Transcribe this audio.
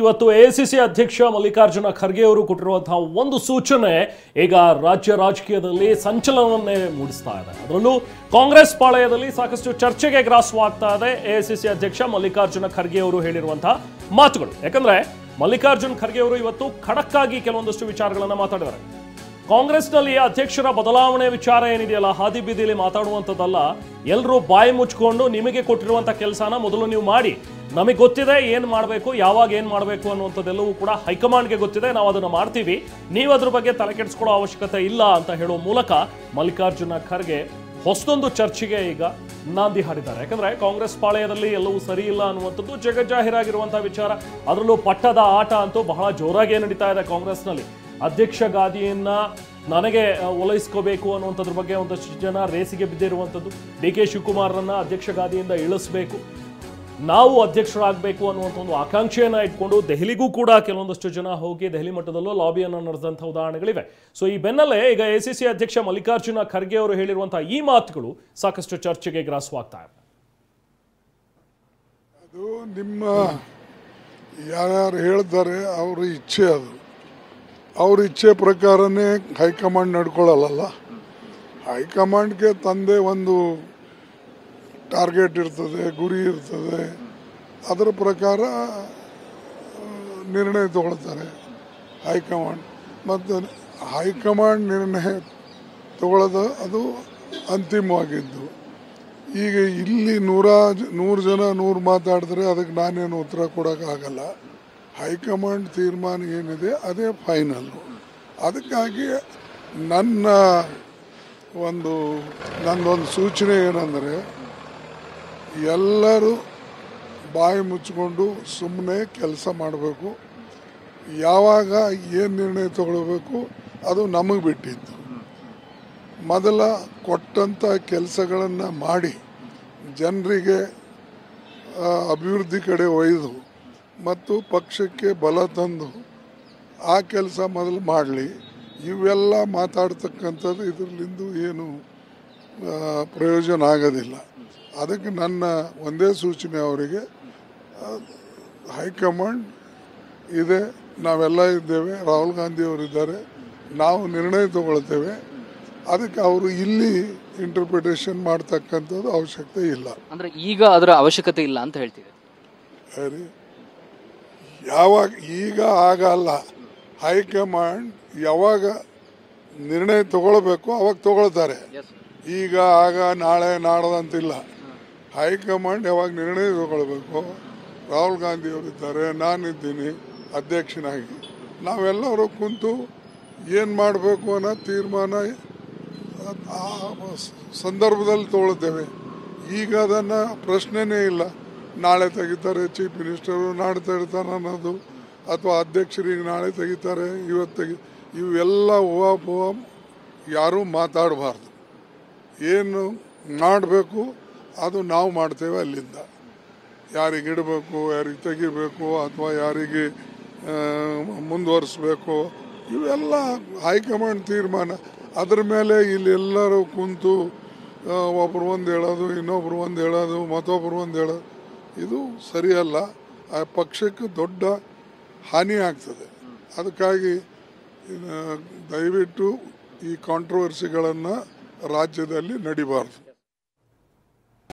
ಇವತ್ತು ಎಐಸಿಸಿ ಅಧ್ಯಕ್ಷ ಮಲ್ಲಿಕಾರ್ಜುನ ಖರ್ಗೆ ಅವರು ಕೊಟ್ಟಿರುವಂತಹ ಒಂದು ಸೂಚನೆ ಈಗ ರಾಜ್ಯ ರಾಜಕೀಯದಲ್ಲಿ ಸಂಚಲನವನ್ನೇ ಮೂಡಿಸ್ತಾ ಇದೆ. ಅದರಲ್ಲೂ ಕಾಂಗ್ರೆಸ್ ಪಾಳೆಯದಲ್ಲಿ ಸಾಕಷ್ಟು ಚರ್ಚೆಗೆ ಗ್ರಾಸವಾಗ್ತಾ ಇದೆ ಎಐಸಿಸಿ ಅಧ್ಯಕ್ಷ ಮಲ್ಲಿಕಾರ್ಜುನ ಖರ್ಗೆ ಅವರು ಹೇಳಿರುವಂತಹ ಮಾತುಗಳು. ಯಾಕಂದ್ರೆ ಮಲ್ಲಿಕಾರ್ಜುನ ಖರ್ಗೆ ಅವರು ಇವತ್ತು ಖಡಕ್ ಆಗಿ ಕೆಲವೊಂದಷ್ಟು ವಿಚಾರಗಳನ್ನ ಮಾತಾಡಿದ್ದಾರೆ. ಕಾಂಗ್ರೆಸ್ನಲ್ಲಿ ಅಧ್ಯಕ್ಷರ ಬದಲಾವಣೆ ವಿಚಾರ ಏನಿದೆಯಲ್ಲ, ಹಾದಿ ಬೀದಿಯಲ್ಲಿ ಮಾತಾಡುವಂಥದ್ದಲ್ಲ. ಎಲ್ಲರೂ ಬಾಯಿ ಮುಚ್ಕೊಂಡು ನಿಮಗೆ ಕೊಟ್ಟಿರುವಂತಹ ಕೆಲಸನ ಮೊದಲು ನೀವು ಮಾಡಿ, ನಮಗೆ ಗೊತ್ತಿದೆ ಏನು ಮಾಡಬೇಕು, ಯಾವಾಗ ಏನು ಮಾಡಬೇಕು ಅನ್ನುವಂಥದ್ದೆಲ್ಲವೂ ಕೂಡ ಹೈಕಮಾಂಡ್ಗೆ ಗೊತ್ತಿದೆ, ನಾವು ಅದನ್ನು ಮಾಡ್ತೀವಿ, ನೀವು ಅದ್ರ ಬಗ್ಗೆ ತಲೆ ಕೆಡಿಸ್ಕೊಳ್ಳೋ ಅವಶ್ಯಕತೆ ಇಲ್ಲ ಅಂತ ಹೇಳುವ ಮೂಲಕ ಮಲ್ಲಿಕಾರ್ಜುನ ಖರ್ಗೆ ಹೊಸದೊಂದು ಚರ್ಚೆಗೆ ಈಗ ನಾಂದಿ ಹಾಡಿದ್ದಾರೆ. ಯಾಕಂದ್ರೆ ಕಾಂಗ್ರೆಸ್ ಪಾಳೆಯದಲ್ಲಿ ಎಲ್ಲವೂ ಸರಿ ಇಲ್ಲ ಅನ್ನುವಂಥದ್ದು ಜಗಜ್ಜಾಹೀರಾಗಿರುವಂತಹ ವಿಚಾರ. ಅದರಲ್ಲೂ ಪಟ್ಟದ ಆಟ ಅಂತೂ ಬಹಳ ಜೋರಾಗಿ ನಡೀತಾ ಇದೆ ಕಾಂಗ್ರೆಸ್ನಲ್ಲಿ. ಅಧ್ಯಕ್ಷ ಗಾದಿಯನ್ನ ನನಗೆ ಒಲೈಸ್ಕೋಬೇಕು ಅನ್ನುವಂಥದ್ರ ಬಗ್ಗೆ ಒಂದಷ್ಟು ಜನ ರೇಸಿಗೆ ಬಿದ್ದಿರುವಂಥದ್ದು. ಡಿ.ಕೆ. ಶಿವಕುಮಾರ್ರನ್ನ ಅಧ್ಯಕ್ಷ ಗಾದಿಯಿಂದ ಇಳಿಸಬೇಕು, ನಾವು ಅಧ್ಯಕ್ಷರಾಗಬೇಕು ಅನ್ನುವಂಥ ಒಂದು ಆಕಾಂಕ್ಷೆಯನ್ನು ಇಟ್ಕೊಂಡು ದೆಹಲಿಗೂ ಕೂಡ ಕೆಲವೊಂದಷ್ಟು ಜನ ಹೋಗಿ ದೆಹಲಿ ಮಟ್ಟದಲ್ಲೂ ಲಾಬಿಯನ್ನು ನಡೆದಂಥ ಉದಾಹರಣೆಗಳಿವೆ. ಸೊ ಈ ಬೆನ್ನಲ್ಲೇ ಈಗ ಎಐಸಿಸಿ ಅಧ್ಯಕ್ಷ ಮಲ್ಲಿಕಾರ್ಜುನ ಖರ್ಗೆ ಅವರು ಹೇಳಿರುವಂತಹ ಈ ಮಾತುಗಳು ಸಾಕಷ್ಟು ಚರ್ಚೆಗೆ ಗ್ರಾಸವಾಗ್ತಾ ಇದೆ. ಅದು ನಿಮ್ಮ ಯಾರ್ಯಾರು ಹೇಳ್ತಾರೆ ಅವ್ರ ಇಚ್ಛೆ, ಅದು ಅವ್ರ ಇಚ್ಛೆ ಪ್ರಕಾರನೇ ಹೈಕಮಾಂಡ್ ನಡ್ಕೊಳ್ಳಲ್ಲ. ಹೈಕಮಾಂಡ್ಗೆ ತಂದೆ ಒಂದು ಟಾರ್ಗೆಟ್ ಇರ್ತದೆ, ಗುರಿ ಇರ್ತದೆ, ಅದರ ಪ್ರಕಾರ ನಿರ್ಣಯ ತಗೊಳ್ತಾರೆ ಹೈಕಮಾಂಡ್. ಮತ್ತು ಹೈಕಮಾಂಡ್ ನಿರ್ಣಯ ತಗೊಳ್ಳೋದು ಅದು ಅಂತಿಮವಾಗಿದ್ದು. ಈಗ ಇಲ್ಲಿ 100 ಜನ 100 ಮಾತಾಡಿದ್ರೆ ಅದಕ್ಕೆ ನಾನೇನು ಉತ್ತರ ಕೊಡೋಕ್ಕಾಗಲ್ಲ. ಹೈಕಮಾಂಡ್ ತೀರ್ಮಾನ ಏನಿದೆ ಅದೇ ಫೈನಲ್ಲು. ಅದಕ್ಕಾಗಿ ನಂದೊಂದು ಸೂಚನೆ ಏನಂದರೆ, ಎಲ್ಲರೂ ಬಾಯಿ ಮುಚ್ಚಿಕೊಂಡು ಸುಮ್ಮನೆ ಕೆಲಸ ಮಾಡಬೇಕು. ಯಾವಾಗ ಏನು ನಿರ್ಣಯ ತಗೊಳ್ಬೇಕು ಅದು ನಮಗೆ ಬಿಟ್ಟಿದ್ದು. ಮೊದಲ ಕೊಟ್ಟಂಥ ಕೆಲಸಗಳನ್ನು ಮಾಡಿ ಜನರಿಗೆ ಅಭಿವೃದ್ಧಿ ಕಡೆ ಒಯ್ದು ಮತ್ತು ಪಕ್ಷಕ್ಕೆ ಬಲ ತಂದು ಆ ಕೆಲಸ ಮೊದಲು ಮಾಡಲಿ. ಇವೆಲ್ಲ ಮಾತಾಡ್ತಕ್ಕಂಥದ್ದು ಇದರಲ್ಲಿಂದ ಏನು ಪ್ರಯೋಜನ ಆಗೋದಿಲ್ಲ. ಅದಕ್ಕೆ ನನ್ನ ಒಂದೇ ಸೂಚನೆ ಅವರಿಗೆ, ಹೈಕಮಾಂಡ್ ಇದೆ, ನಾವೆಲ್ಲ ಇದ್ದೇವೆ, ರಾಹುಲ್ ಗಾಂಧಿ ಅವರಿದ್ದಾರೆ, ನಾವು ನಿರ್ಣಯ ತಗೊಳ್ತೇವೆ. ಅದಕ್ಕೆ ಅವರು ಇಲ್ಲಿ ಇಂಟರ್ಪ್ರಿಟೇಷನ್ ಮಾಡ್ತಕ್ಕಂಥದ್ದು ಅವಶ್ಯಕತೆ ಇಲ್ಲ. ಅಂದರೆ ಈಗ ಅದರ ಅವಶ್ಯಕತೆ ಇಲ್ಲ ಅಂತ ಹೇಳ್ತೀವಿ. ಸರಿ, ಯಾವಾಗ ಈಗ ಆಗಲ್ಲ. ಹೈಕಮಾಂಡ್ ಯಾವಾಗ ನಿರ್ಣಯ ತಗೊಳ್ಬೇಕು ಅವಾಗ ತಗೊಳ್ತಾರೆ. ಈಗ ಆಗ ನಾಳೆ ನಾಡದಂತಿಲ್ಲ. ಹೈಕಮಾಂಡ್ ಯಾವಾಗ ನಿರ್ಣಯ ತಗೊಳ್ಬೇಕು, ರಾಹುಲ್ ಗಾಂಧಿ ಅವರಿದ್ದಾರೆ, ನಾನಿದ್ದೀನಿ ಅಧ್ಯಕ್ಷನಾಗಿ, ನಾವೆಲ್ಲರೂ ಕುಂತು ಏನು ಮಾಡಬೇಕು ಅನ್ನೋ ತೀರ್ಮಾನ ಆ ಸಂದರ್ಭದಲ್ಲಿ ತಗೊಳ್ತೇವೆ. ಈಗ ಅದನ್ನು ಪ್ರಶ್ನೆನೇ ಇಲ್ಲ. ನಾಳೆ ತೆಗಿತಾರೆ ಚೀಫ್ ಮಿನಿಸ್ಟರು, ನಾಳೆ ತೆಗಿತಾರೆ ಅನ್ನೋದು, ಅಥವಾ ಅಧ್ಯಕ್ಷರಿಗೆ ನಾಳೆ ತೆಗಿತಾರೆ ಇವತ್ತು ಇವೆಲ್ಲ ಊಹಾಪೋಹ ಯಾರೂ ಮಾತಾಡಬಾರ್ದು. ಏನು ಮಾಡಬೇಕು ಅದು ನಾವು ಮಾಡ್ತೇವೆ. ಅಲ್ಲಿಂದ ಯಾರಿಗೆ ಇಡಬೇಕು, ಯಾರಿಗೆ ತೆಗಿಬೇಕು, ಅಥವಾ ಯಾರಿಗೆ ಮುಂದುವರಿಸ್ಬೇಕು, ಇವೆಲ್ಲ ಹೈಕಮಾಂಡ್ ತೀರ್ಮಾನ. ಅದ್ರ ಮೇಲೆ ಇಲ್ಲಿ ಎಲ್ಲರೂ ಕುಂತು ಒಬ್ರು ಒಂದು ಹೇಳೋದು, ಇನ್ನೊಬ್ರು ಒಂದು ಹೇಳೋದು, ಮತ್ತೊಬ್ರು ಒಂದು ಹೇಳೋದು, ಇದು ಸರಿಯಲ್ಲ. ಆ ಪಕ್ಷಕ್ಕೆ ದೊಡ್ಡ ಹಾನಿ ಆಗ್ತದೆ. ಅದಕ್ಕಾಗಿ ದಯವಿಟ್ಟು ಈ ಕಾಂಟ್ರವರ್ಸಿಗಳನ್ನು ರಾಜ್ಯದಲ್ಲಿ ನಡಿಬಾರ್ದು.